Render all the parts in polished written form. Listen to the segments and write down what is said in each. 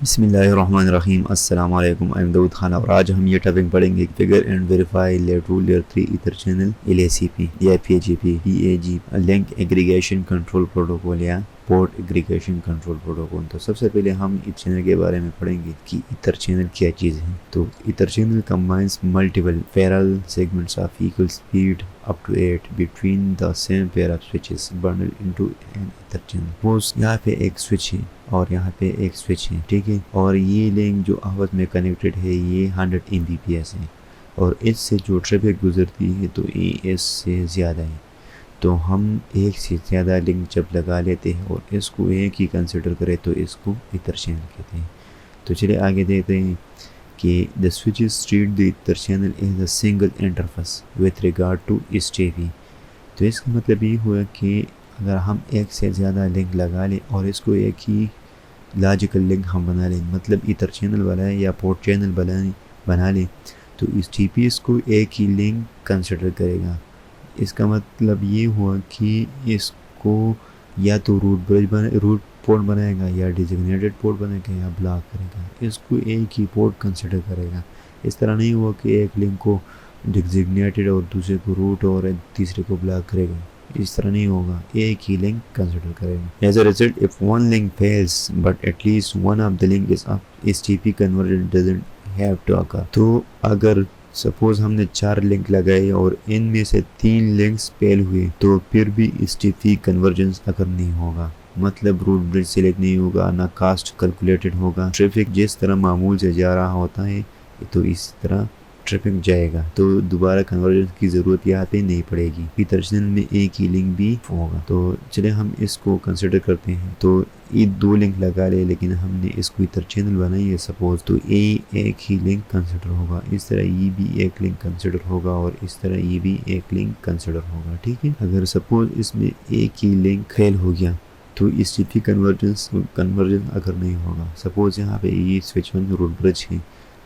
बिस्मिल्लाहिर्रहमानिर्रहीम। अस्सलाम वालेकुम। आई एम दाऊद खान और आज हम ये टॉपिक पढ़ेंगे figure and verify layer 2 layer 3 ether channel LACP या PAGP link aggregation control protocol या पोर्ट एग्रीगेशन कंट्रोल प्रोटोकॉल। तो सबसे पहले हम ईथर चैनल के बारे में पढ़ेंगे कि ईथर चैनल क्या चीज़ है। तो ether channel combines multiple parallel segments of equal speed up to 8 between the same pair of switches bundled into an ether channel। वो यहाँ पे एक स्विच है और यहाँ पे एक स्विच है, ठीक है। और ये लिंक जो आपस में कनेक्टेड है ये 100 Mbps है और इससे जो ट्रैफिक गुजरती है तो ये इससे ज़्यादा है। तो हम एक से ज़्यादा लिंक जब लगा लेते हैं और इसको एक ही कंसिडर करें तो इसको ईथर चैनल कहते हैं। तो चलिए आगे देखते हैं कि the switches treat the ether channel as a single interface with regard to STP। तो इसका मतलब ये हुआ कि अगर हम एक से ज़्यादा लिंक लगा लें और इसको एक ही लॉजिकल लिंक हम बना लें, मतलब ईथर चैनल बनाएं या पोर्ट चैनल बना लें, तो STP इसको एक ही लिंक कंसिडर करेगा। इसका मतलब ये हुआ कि इसको या तो रूट पोर्ट बनाएगा या डिजिग्नेटेड पोर्ट बनाएगा या ब्लॉक करेगा। इसको एक ही पोर्ट कंसिडर करेगा। इस तरह नहीं हुआ कि एक लिंक को डिजिग्नेटेड और दूसरे को रूट और तीसरे को ब्लॉक करेगा। इस तरह नहीं होगा, एक ही लिंक कंसिडर करेगा। As a result if one link fails but at least one of the link is up, STP conversion doesn't have to occur. तो अगर सपोज हमने 4 लिंक लगाए और इनमें से 3 लिंक्स फेल हुए तो फिर भी STP कन्वर्जेंस अगर नहीं होगा, मतलब रूट ब्रिज सिलेक्ट नहीं होगा, ना कास्ट कैलकुलेटेड होगा। ट्रैफिक जिस तरह मामूल से जा रहा होता है तो इस तरह ट्रैफिक जाएगा, तो दोबारा कन्वर्जन की ज़रूरत यहाँ पे नहीं पड़ेगी। ईथर चैनल में एक ही लिंक भी होगा। तो चलिए हम इसको कंसिडर करते हैं। तो ये 2 लिंक लगा ले, लेकिन हमने इसको ईथर चैनल बनाई है सपोज, तो ये एक ही लिंक कंसिडर होगा। इस तरह ये भी एक लिंक कंसिडर होगा और इस तरह ये भी एक लिंक कंसिडर होगा, ठीक है। अगर सपोज इसमें एक ही लिंक फेल हो गया तो STP कन्वर्जन अगर नहीं होगा। सपोज यहाँ पे ये स्विच 1 रूट ब्रिज है,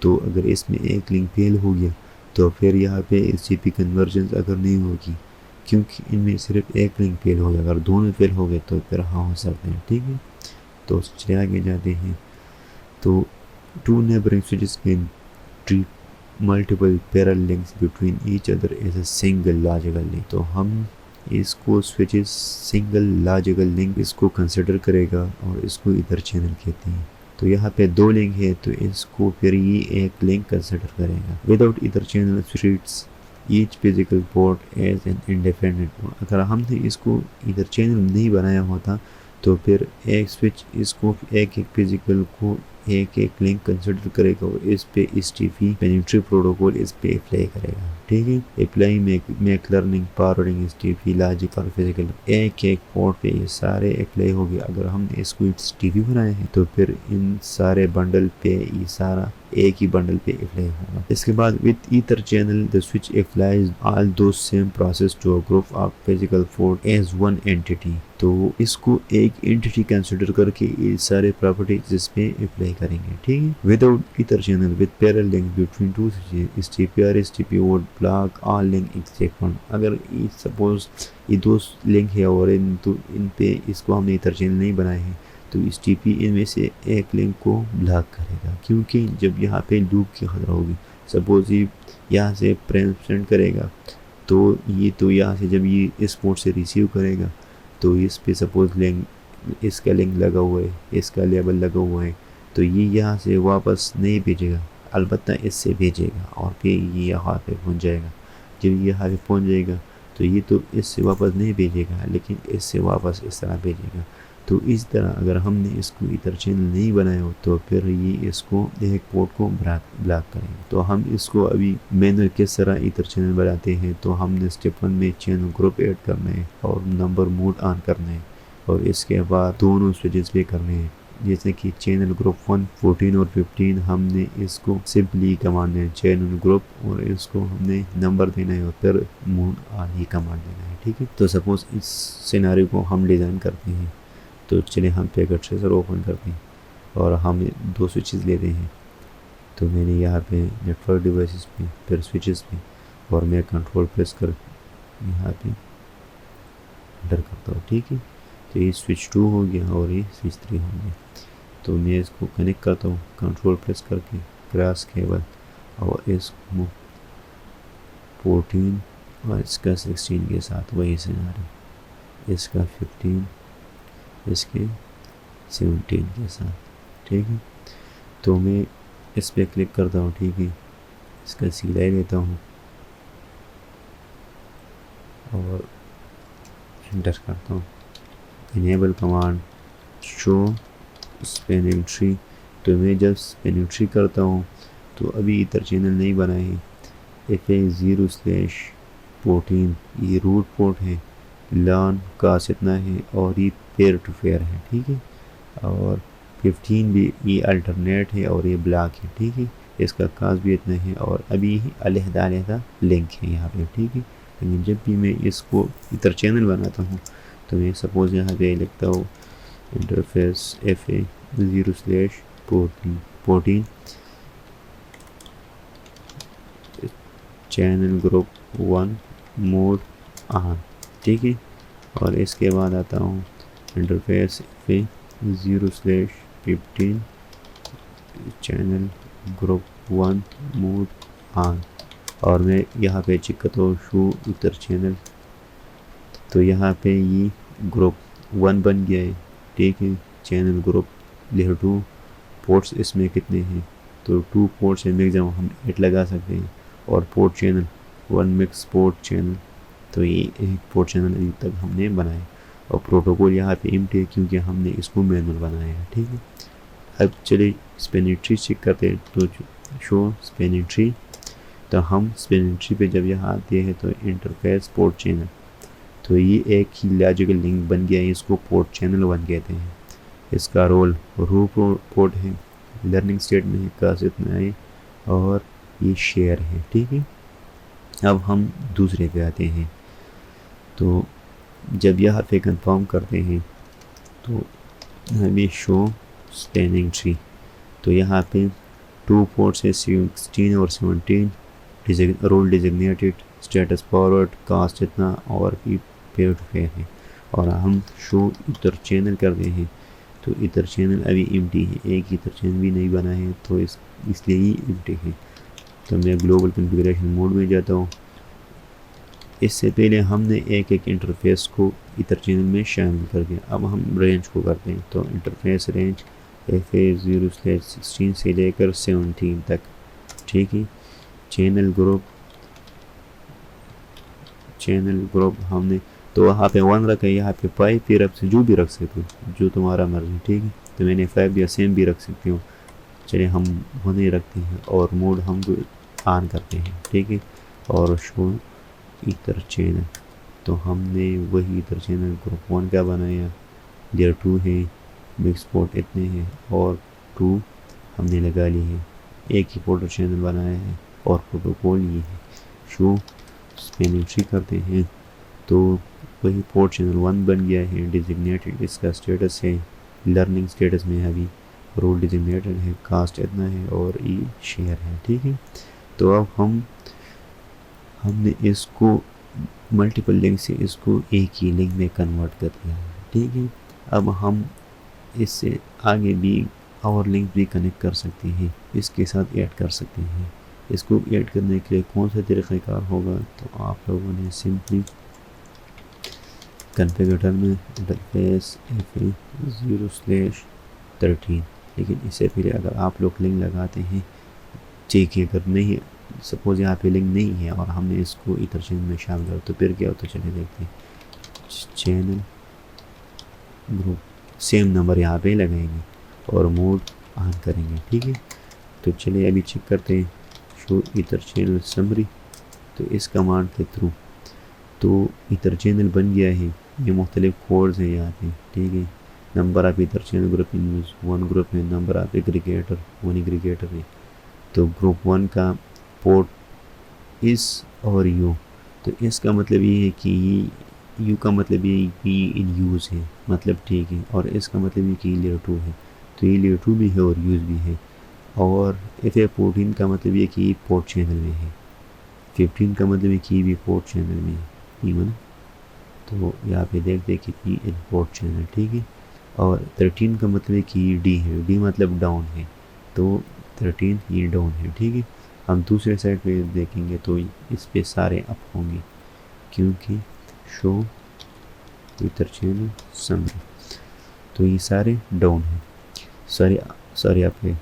तो अगर इसमें एक लिंक फेल हो गया तो फिर यहाँ पे STP कन्वर्जन अगर नहीं होगी, क्योंकि इनमें सिर्फ एक लिंक फेल हो गया। अगर दोनों फेल हो गए तो फिर हाँ हो सकते हैं, ठीक है। तो चलिए आगे जाते हैं। तो 2 neighbouring switches can treat multiple parallel links between each other as a single logical link. तो हम इसको स्विचेस सिंगल लॉजिकल लिंक इसको कंसिडर करेगा और इसको ईथर चैनल कहते हैं। तो यहाँ पे 2 लिंक है तो इसको फिर ये एक लिंक कंसिडर करेगा। Without ether channel treats each physical port as an independent port. अगर हमने इसको ईथर चैनल नहीं बनाया होता तो फिर एक स्विच इसको एक फिजिकल को एक लिंक कंसिडर करेगा और इस पे STP पेनिट्री प्रोटोकॉल इस पे अप्लाई करेगा, ठीक है। Apply make learning forwarding STP logic और फिजिकल एक पोर्ट पे ये सारे अप्लाई हो गए। अगर हमने इसको STP बनाए हैं तो फिर इन सारे बंडल पे ये सारा एक ही बंडल पे अप्लाई होगा। इसके बाद with ether channel the switch applies all those same process to a group of physical port as one entity. तो इसको एक एंटिटी कंसिडर करके ये सारे प्रॉपर्टीज इस पे अप्लाई करेंगे, ठीक है। Without ether channel with parallel link between 2 switches STP और STP would block all link except one. अगर सपोज ये 2 लिंक है और इन पे इसको हमने ईथर चैनल नहीं बनाए हैं तो STP इनमें से एक लिंक को ब्लॉक करेगा, क्योंकि जब यहाँ पे लूप की खतरा होगी। सपोज ये यहाँ से प्रेजेंट करेगा तो यहाँ से जब ये इस पोर्ट से रिसीव करेगा तो इस पे सपोज लिंक इसका लिंक लगा हुआ है, इसका लेबल लगा हुआ है, तो ये यहाँ से वापस नहीं भेजेगा, अलबत्ता इससे भेजेगा और फिर ये यहाँ पे पहुँच जाएगा। जब ये यहाँ पे पहुँच जाएगा तो ये तो इससे वापस नहीं भेजेगा, लेकिन इससे वापस इस तरह भेजेगा। तो इस तरह अगर हमने इसको ईथर चैनल नहीं बनाया हो तो फिर ये इसको एक पोर्ट को ब्लॉक करेंगे। तो हम इसको अभी मैनुअल किस तरह ईथर चैनल बनाते हैं, तो हमने स्टेप 1 में चैनल ग्रुप ऐड करना है और नंबर मोड ऑन करना है और इसके बाद दोनों स्विचेस पे करने हैं। जैसे कि चैनल ग्रुप 1 14 और 15 हमने इसको सिंपली कमांड है चैनल ग्रुप और इसको हमने नंबर देना है और फिर मोड ऑन ही कमांड देना है, ठीक है। तो सपोज इस सिनेरियो को हम डिज़ाइन करते हैं। तो चलिए हम पैकेट ट्रेसर ओपन करते हैं और हम 2 स्विचेस लेते हैं। तो मैंने यहाँ पे नेटवर्क डिवाइसेस पे फिर स्विचेस पे और मैं कंट्रोल प्रेस कर यहाँ पे एंटर करता हूँ, ठीक है। तो ये स्विच 2 हो गया और ये स्विच 3 हो गया। तो मैं इसको कनेक्ट करता हूँ कंट्रोल प्रेस करके क्रॉस केबल, और इसको 14 और इसका 16 के साथ वही सिनारी, इसका 15 इसके 17 के साथ, ठीक है। तो मैं इस पर क्लिक करता हूँ, ठीक है, इसका सिलाई लेता हूँ और एंटर करता हूँ। Enable command show spanning tree. तो मैं जब स्पेनिंग ट्री करता हूँ तो अभी इधर चैनल नहीं बना है। FA0/14 ये रूट पोर्ट है, लर्न कास्ट इतना है और ये पेयर टू पेयर है, ठीक है। और 15 भी ये अल्टरनेट है और ये ब्लॉक है, ठीक है। इसका कास्ट भी इतना है और अभी अलहदा लिंक है यहाँ पे, ठीक है। लेकिन जब भी मैं इसको इधर चैनल बनाता हूँ तो मैं सपोज़ यहाँ पे लिखता हूँ interface FA0/14 channel group 1 mode on, ठीक है। और इसके बाद आता हूँ interface FA0/15 channel group 1 mode on, और मैं यहाँ पे चेक करता हूँ शो इधर चैनल। तो यहाँ पे ये ग्रुप 1 बन गया है, ठीक है। चैनल ग्रुप लेयर 2 पोर्ट्स इसमें कितने हैं, तो 2 पोर्ट्स है, मैक्सिमम हम 8 लगा सकते हैं। और port channel 1 mix port channel, तो ये एक पोर्ट चैनल अभी तक हमने बनाया। और प्रोटोकॉल यहाँ पे एम्प्टी है क्योंकि हमने इसको मैनुअल बनाया है, ठीक है। अब चलिए स्पेनिंग ट्री चेक करते हैं। तो शो स्पेनिंग ट्री, तो हम स्पेनिंग ट्री पे जब यहाँ आते हैं तो इंटरफेस पोर्ट चैनल, तो ये एक ही लॉजिकल लिंक बन गया है, इसको पोर्ट चैनल 1 कहते हैं। इसका रोल रू पोर्ट है, लर्निंग स्टेट में है, कास्ट इतना है और ये शेयर है, ठीक है। अब हम दूसरे पे आते हैं। तो जब यहाँ पे कंफर्म करते हैं तो हमें शो स्पेनिंग ट्री, तो यहाँ पे 2 पोर्ट्स है 16 और 17, role designated, status forward, cost इतना और भी पेयर टू पेयर है। और हम शो इधर चैनल करते हैं तो इधर चैनल अभी एम्प्टी है, एक इधर चैनल भी नहीं बना है, तो इसलिए ही एम्प्टी है। तो मैं ग्लोबल कॉन्फ़िगरेशन मोड में जाता हूँ। इससे पहले हमने एक एक इंटरफेस को इधर चैनल में शामिल कर दिया, अब हम रेंज को करते हैं। तो इंटरफेस रेंज FA0/16 से लेकर 17 तक, ठीक है। चैनल ग्रुप हमने तो वहाँ पे 1 रखा है, यहाँ पे 5 फिर अब से जो भी रख सकते हो, जो तुम्हारा मर्जी, ठीक है। तो मैंने 5 या सेम भी रख सकती हूँ। चलिए हम होने रखते हैं और मोड हम ऑन करते हैं, ठीक है। और शो इधर चैनल, तो हमने वही इधर चैनल ग्रुप 1 का बनाया, लेयर 2 है, मिक्स पोर्ट इतने हैं और 2 हमने लगा ली है, एक ही पोर्ट चैनल बनाया है और प्रोटोकॉल ये है। शो स्पेनिंग ट्री करते हैं तो वही पोर्ट चैनल 1 बन गया है, डिजिग्नेटेड इसका स्टेटस है, लर्निंग स्टेटस में अभी रोल डिजिग्नेटेड है, कास्ट इतना है और ये शेयर है, ठीक है। तो अब हमने इसको मल्टीपल लिंक से इसको एक ही लिंक में कन्वर्ट कर दिया है, ठीक है। अब हम इससे आगे भी और लिंक भी कनेक्ट कर सकते हैं, इसके साथ ऐड कर सकते हैं। इसको ऐड करने के लिए कौन सा तरीक़ाकार होगा, तो आप लोगों ने सिंपली कॉन्फ़िगरेटर में इंटरफेस FA0/13, लेकिन इससे पहले अगर आप लोग लिंक लगाते हैं, ठीक है, अगर नहीं सपोज़ यहाँ पे लिंक नहीं है और हमने इसको इधर चैनल में शामिल कर तो फिर क्या होता है, चलिए देखते हैं। चैनल ग्रुप सेम नंबर यहाँ पे लगाएंगे और मोड ऑन करेंगे, ठीक है। तो चलिए अभी चेक करते हैं शो इधर चैनल समरी। तो इस कमांड के थ्रू तो इधर चैनल बन गया है, ये मुख्तलिफ कोड्स हैं यहाँ पे, ठीक है। नंबर ऑफ इधर channel group in use 1 group है, नंबर ऑफ एग्रीगेटर 1 एग्रीगेटर है। तो ग्रुप 1 का पोर्ट इस और यू, तो इसका मतलब ये है कि ये यू का मतलब ये कि इन यूज़ है, मतलब ठीक है। और इसका मतलब ये कि लेयर 2 है, तो ये लेयर 2 भी है और यूज़ भी है। और FA14 का मतलब ये कि पोर्ट चैनल में है, 15 का मतलब ये कि भी पोर्ट चैनल में है, इवन। तो तो यहाँ पे देखते कि पी इंपोर्ट चैनल, ठीक है। और 13 का मतलब कि डी है, डी मतलब डाउन है, तो 13 ये डाउन है, ठीक है। हम दूसरे साइड पे देखेंगे तो इस पे सारे अप होंगे, क्योंकि शो इथर चैनल समरी, तो ये सारे डाउन है, सारे अप है।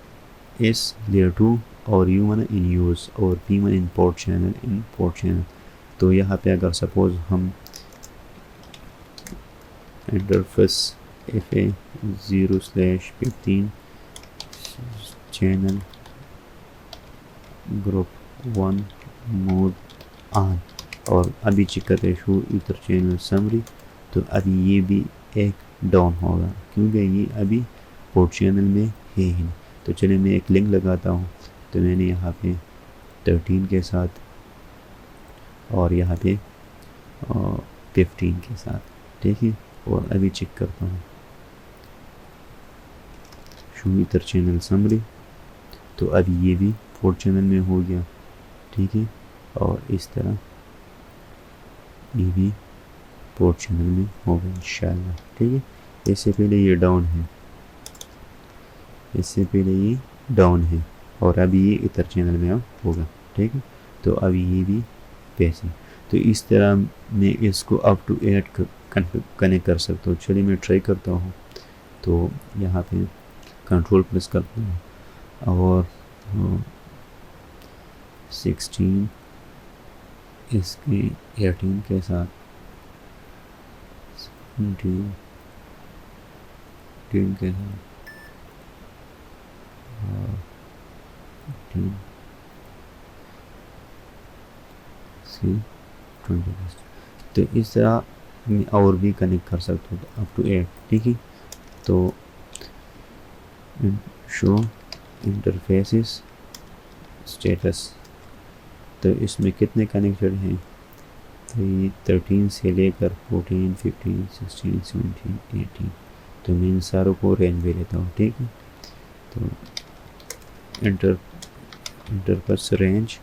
एस लेयर 2 और U1 इन यूज़ और P1 इन पोर्ट चैनल, तो यहाँ पे अगर सपोज हम interface FA0/15 channel group 1 mode on और अभी चेक करते हैं शो इथर चैनल समरी, तो अभी ये भी एक डाउन होगा, क्योंकि ये अभी पोर्ट चैनल में है ही नहीं। तो चलिए मैं एक लिंक लगाता हूँ, तो मैंने यहाँ पे 13 के साथ और यहाँ पे 15 के साथ, ठीक है। और अभी चेक करता हूँ शो इथर चैनल समरी, तो अभी ये भी पोर्ट चैनल में हो गया, ठीक है। और इस तरह ये भी पोर्ट चैनल में होगा इंशाल्लाह, ठीक है। इससे पहले ये डाउन है, इससे पहले ये डाउन है और अभी ये इथर चैनल में अब होगा, ठीक है। तो अभी ये भी पैसे, तो इस तरह मैं इसको अप टू 8 कनेक्ट कर सकता हूँ। चलिए मैं ट्राई करता हूँ, तो यहाँ पे कंट्रोल प्रेस करता हूँ और 16 इसके 18 के साथ 17 के साथ और 15 से 20, तो इस तरह मैं और भी कनेक्ट कर सकता हूँ अप टू 8, ठीक है। तो शो इंटरफेसेस स्टेटस, तो इसमें कितने कनेक्टेड हैं, तो ये 13 से लेकर 14, 15, 16, 17, 18, तो मैं इन सारों को रेंज में लेता हूँ, ठीक है। तो इंटरफेस रेंज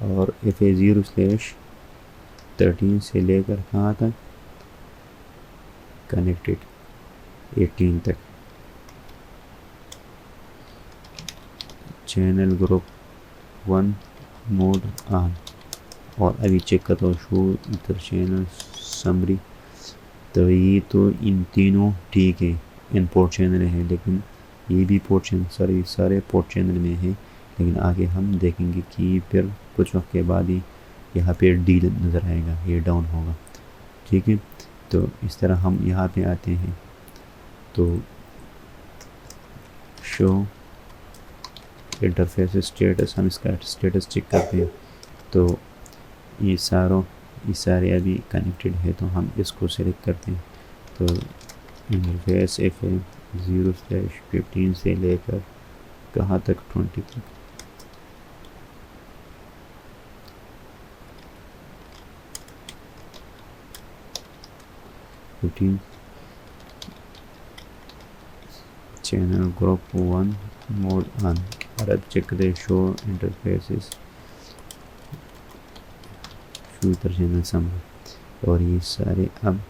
और FA0/13 से लेकर कहाँ तक, कनेक्टेड 18 तक, चैनल ग्रुप 1 मोड ऑन और अभी चेक करता हूँ शो इथर चैनल समरी, तो ये तो इन तीनों ठीक है, इन पोर्ट चैनल है, लेकिन ये भी पोर्ट चैनल सारे पोर्ट चैनल में है, लेकिन आगे हम देखेंगे कि फिर कुछ वक्त के बाद ही यहाँ पे डी नज़र आएगा, ये डाउन होगा, ठीक है। तो इस तरह हम यहाँ पे आते हैं, तो शो इंटरफेस स्टेटस, हम इसका स्टेटस चेक करते हैं, तो ये सारे अभी कनेक्टेड है, तो हम इसको सेलेक्ट करते हैं। तो इंटरफेस FA0/15 से लेकर कहाँ तक, 20 तक, चैनल ग्रुप 1 मोड ऑन और अब चेक करें show interfaces show ether channel summary, और ये सारे अब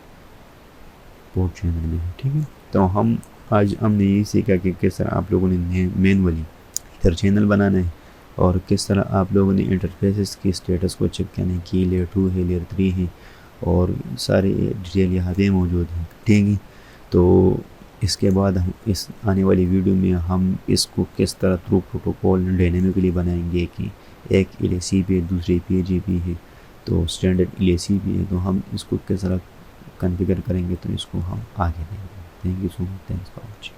पोर्ट चैनल में है, ठीक है। तो आज हमने ये सीखा कि किस तरह आप लोगों ने मैनुअली इथर चैनल बनाना है और किस तरह आप लोगों ने इंटरफेसेस की स्टेटस को चेक करने की, लेयर 2 है, लेयर 3 है, और सारे डिटेल यहाँ पे मौजूद हैं, ठीक है। तो इसके बाद हम इस आने वाली वीडियो में हम इसको किस तरह थ्रू प्रोटोकॉल डायनेमिकली बनाएंगे कि एक LAC पे दूसरे PAGP है, तो स्टैंडर्ड LAC भी है, तो हम इसको किस तरह कॉन्फ़िगर करेंगे, तो इसको हम आगे देखेंगे। Thank you so much, thanks for watching.